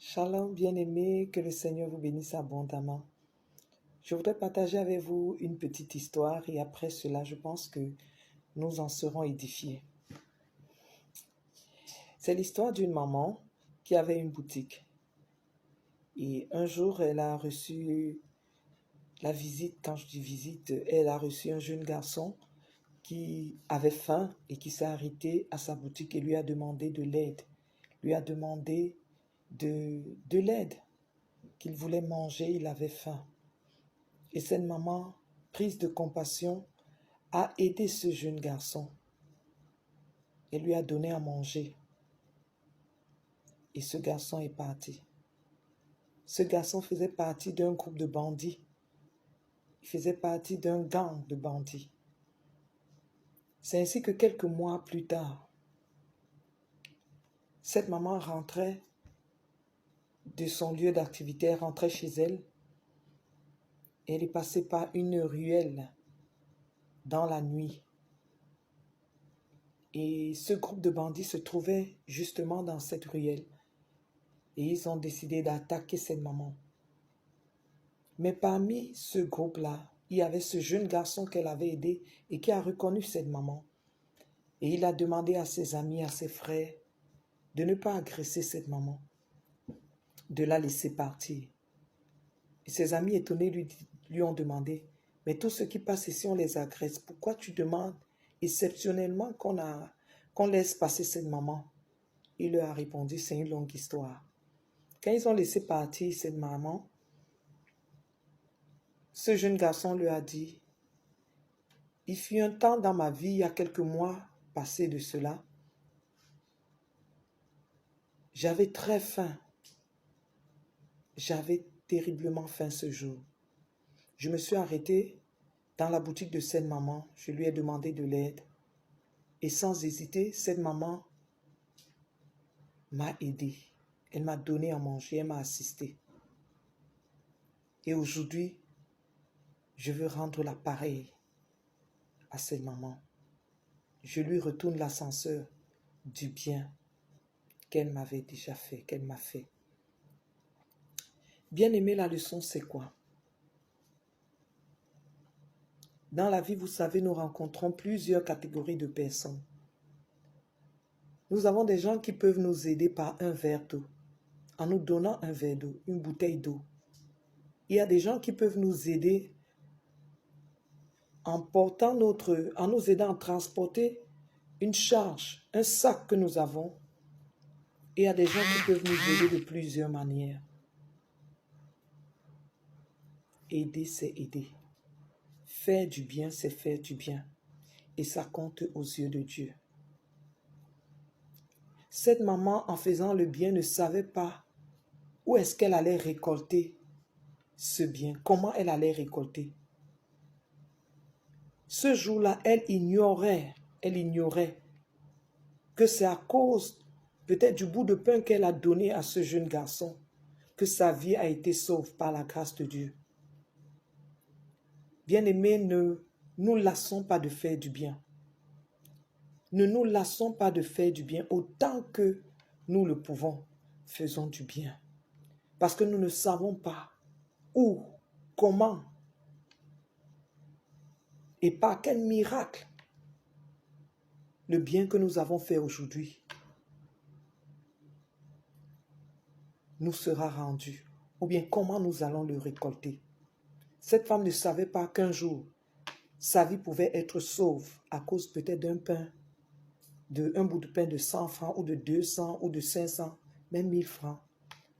Shalom, bien-aimés, que le Seigneur vous bénisse abondamment. Je voudrais partager avec vous une petite histoire et après cela, je pense que nous en serons édifiés. C'est l'histoire d'une maman qui avait une boutique. Et un jour, elle a reçu la visite, quand je dis visite, elle a reçu un jeune garçon qui avait faim et qui s'est arrêté à sa boutique et lui a demandé de l'aide. Lui a demandé de l'aide, qu'il voulait manger, il avait faim. Et cette maman, prise de compassion, a aidé ce jeune garçon et lui a donné à manger. Et ce garçon est parti. Ce garçon faisait partie d'un groupe de bandits. Il faisait partie d'un gang de bandits. C'est ainsi que quelques mois plus tard, cette maman rentrait de son lieu d'activité, elle rentrait chez elle et elle est passée par une ruelle dans la nuit. Et ce groupe de bandits se trouvait justement dans cette ruelle. Et ils ont décidé d'attaquer cette maman. Mais parmi ce groupe-là, il y avait ce jeune garçon qu'elle avait aidé et qui a reconnu cette maman. Et il a demandé à ses amis, à ses frères, de ne pas agresser cette maman, de la laisser partir. Et ses amis étonnés lui ont demandé, mais tous ceux qui passent ici, on les agresse. Pourquoi tu demandes exceptionnellement qu'on laisse passer cette maman? Il leur a répondu, c'est une longue histoire. Quand ils ont laissé partir cette maman, ce jeune garçon lui a dit, il fut un temps dans ma vie, il y a quelques mois passés de cela, j'avais très faim. J'avais terriblement faim ce jour. Je me suis arrêté dans la boutique de cette maman, je lui ai demandé de l'aide. Et sans hésiter, cette maman m'a aidé. Elle m'a donné à manger, elle m'a assisté. Et aujourd'hui, je veux rendre l'appareil à cette maman. Je lui retourne l'ascenseur du bien qu'elle m'avait déjà fait, qu'elle m'a fait. Bien aimé, la leçon, c'est quoi? Dans la vie, vous savez, nous rencontrons plusieurs catégories de personnes. Nous avons des gens qui peuvent nous aider par un verre d'eau, en nous donnant un verre d'eau, une bouteille d'eau. Il y a des gens qui peuvent nous aider en nous aidant à transporter une charge, un sac que nous avons. Et il y a des gens qui peuvent nous aider de plusieurs manières. Aider, c'est aider. Faire du bien, c'est faire du bien. Et ça compte aux yeux de Dieu. Cette maman, en faisant le bien, ne savait pas où est-ce qu'elle allait récolter ce bien, comment elle allait récolter. Ce jour-là, elle ignorait que c'est à cause peut-être du bout de pain qu'elle a donné à ce jeune garçon que sa vie a été sauve par la grâce de Dieu. Bien-aimés, ne nous lassons pas de faire du bien. Ne nous lassons pas de faire du bien autant que nous le pouvons. Faisons du bien. Parce que nous ne savons pas où, comment et par quel miracle le bien que nous avons fait aujourd'hui nous sera rendu. Ou bien comment nous allons le récolter. Cette femme ne savait pas qu'un jour, sa vie pouvait être sauve à cause peut-être d'un pain, un bout de pain de 100 francs ou de 200 ou de 500, même 1000 francs.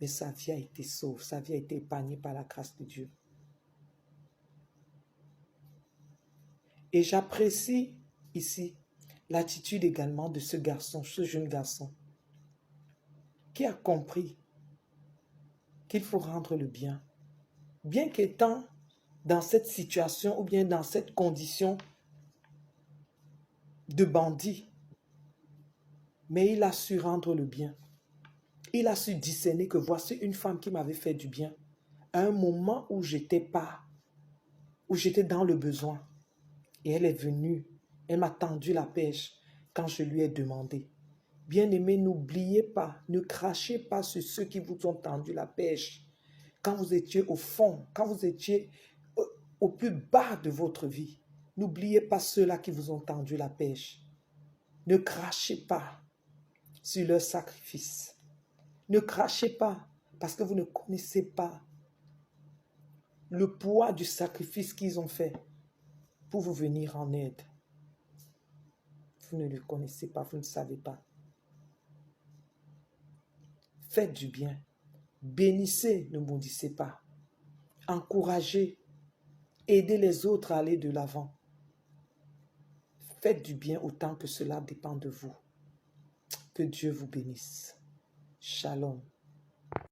Mais sa vie a été sauve, sa vie a été épargnée par la grâce de Dieu. Et j'apprécie ici l'attitude également de ce garçon, ce jeune garçon, qui a compris qu'il faut rendre le bien. Bien qu'étant dans cette situation ou bien dans cette condition de bandit, mais il a su rendre le bien. Il a su discerner que voici une femme qui m'avait fait du bien à un moment où j'étais dans le besoin. Et elle est venue, elle m'a tendu la pêche quand je lui ai demandé. Bien-aimés, n'oubliez pas, ne crachez pas sur ceux qui vous ont tendu la pêche. Quand vous étiez au fond, quand vous étiez au plus bas de votre vie, n'oubliez pas ceux-là qui vous ont tendu la pêche. Ne crachez pas sur leur sacrifice. Ne crachez pas parce que vous ne connaissez pas le poids du sacrifice qu'ils ont fait pour vous venir en aide. Vous ne le connaissez pas, vous ne savez pas. Faites du bien. Bénissez, ne maudissez pas. Encouragez. Aidez les autres à aller de l'avant. Faites du bien autant que cela dépend de vous. Que Dieu vous bénisse. Shalom.